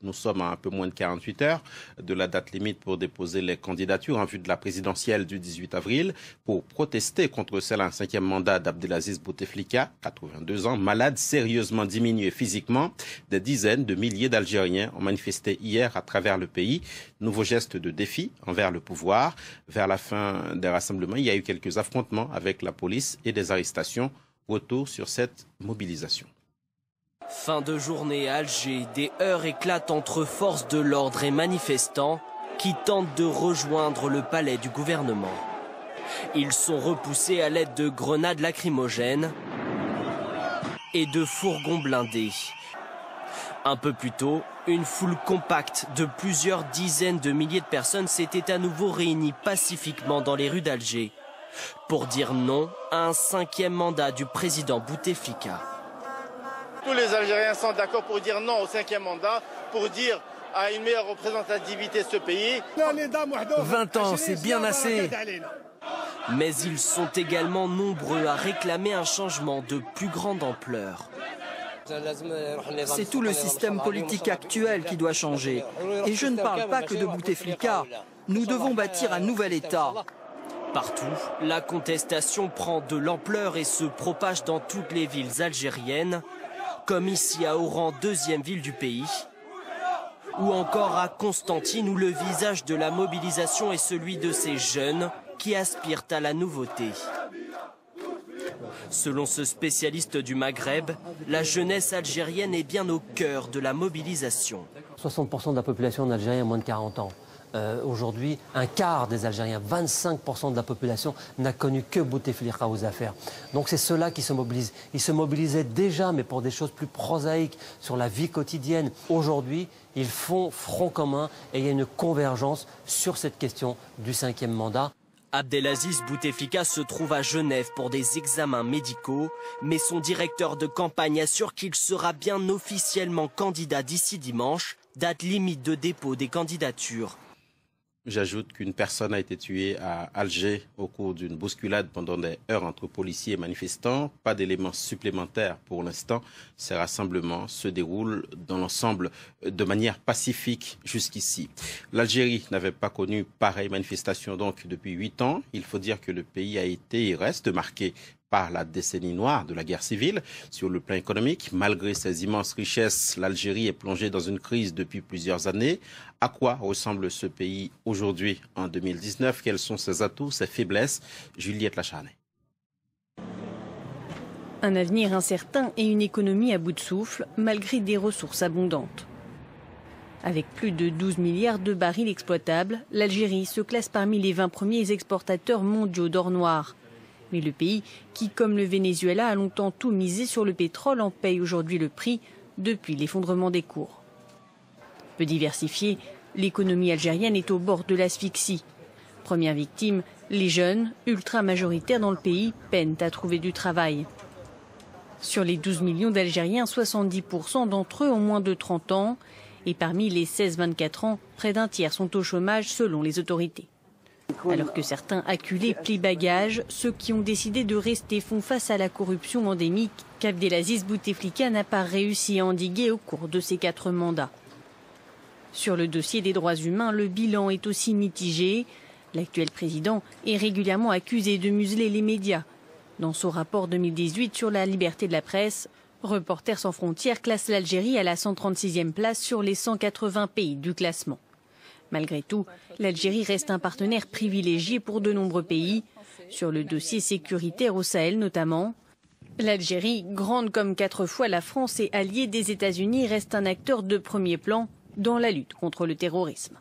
Nous sommes à un peu moins de 48 heures de la date limite pour déposer les candidatures en vue de la présidentielle du 18 avril pour protester contre celle en 5e mandat d'Abdelaziz Bouteflika, 82 ans, malade, sérieusement diminué physiquement. Des dizaines de milliers d'Algériens ont manifesté hier à travers le pays. Nouveau geste de défi envers le pouvoir. Vers la fin des rassemblements, il y a eu quelques affrontements avec la police et des arrestations. Retour sur cette mobilisation. Fin de journée à Alger, des heurts éclatent entre forces de l'ordre et manifestants qui tentent de rejoindre le palais du gouvernement. Ils sont repoussés à l'aide de grenades lacrymogènes et de fourgons blindés. Un peu plus tôt, une foule compacte de plusieurs dizaines de milliers de personnes s'était à nouveau réunie pacifiquement dans les rues d'Alger pour dire non à un 5e mandat du président Bouteflika. Tous les Algériens sont d'accord pour dire non au 5e mandat, pour dire à une meilleure représentativité de ce pays. 20 ans, c'est bien assez. Mais ils sont également nombreux à réclamer un changement de plus grande ampleur. C'est tout le système politique actuel qui doit changer. Et je ne parle pas que de Bouteflika. Nous devons bâtir un nouvel État. Partout, la contestation prend de l'ampleur et se propage dans toutes les villes algériennes, comme ici à Oran, 2e ville du pays, ou encore à Constantine où le visage de la mobilisation est celui de ces jeunes qui aspirent à la nouveauté. Selon ce spécialiste du Maghreb, la jeunesse algérienne est bien au cœur de la mobilisation. 60% de la population algérienne a moins de 40 ans. Aujourd'hui, un quart des Algériens, 25% de la population n'a connu que Bouteflika aux affaires. Donc c'est ceux-là qui se mobilisent. Ils se mobilisaient déjà, mais pour des choses plus prosaïques, sur la vie quotidienne. Aujourd'hui, ils font front commun et il y a une convergence sur cette question du 5e mandat. Abdelaziz Bouteflika se trouve à Genève pour des examens médicaux, mais son directeur de campagne assure qu'il sera bien officiellement candidat d'ici dimanche, date limite de dépôt des candidatures. J'ajoute qu'une personne a été tuée à Alger au cours d'une bousculade pendant des heures entre policiers et manifestants. Pas d'éléments supplémentaires pour l'instant. Ces rassemblements se déroulent dans l'ensemble de manière pacifique jusqu'ici. L'Algérie n'avait pas connu pareille manifestation donc depuis 8 ans. Il faut dire que le pays a été et reste marqué par la décennie noire de la guerre civile. Sur le plan économique, malgré ses immenses richesses, l'Algérie est plongée dans une crise depuis plusieurs années. À quoi ressemble ce pays aujourd'hui, en 2019? Quels sont ses atouts, ses faiblesses? Juliette Lacharnay. Un avenir incertain et une économie à bout de souffle, malgré des ressources abondantes. Avec plus de 12 milliards de barils exploitables, l'Algérie se classe parmi les 20 premiers exportateurs mondiaux d'or noir. Mais le pays, qui comme le Venezuela a longtemps tout misé sur le pétrole, en paye aujourd'hui le prix depuis l'effondrement des cours. Peu diversifiée, l'économie algérienne est au bord de l'asphyxie. Première victime, les jeunes, ultra majoritaires dans le pays, peinent à trouver du travail. Sur les 12 millions d'Algériens, 70% d'entre eux ont moins de 30 ans. Et parmi les 16-24 ans, près d'un tiers sont au chômage selon les autorités. Alors que certains acculés plient bagages, ceux qui ont décidé de rester font face à la corruption endémique qu'Abdelaziz Bouteflika n'a pas réussi à endiguer au cours de ses 4 mandats. Sur le dossier des droits humains, le bilan est aussi mitigé. L'actuel président est régulièrement accusé de museler les médias. Dans son rapport 2018 sur la liberté de la presse, Reporters sans frontières classe l'Algérie à la 136e place sur les 180 pays du classement. Malgré tout, l'Algérie reste un partenaire privilégié pour de nombreux pays, sur le dossier sécuritaire au Sahel notamment. L'Algérie, grande comme 4 fois la France et alliée des États-Unis, reste un acteur de premier plan dans la lutte contre le terrorisme.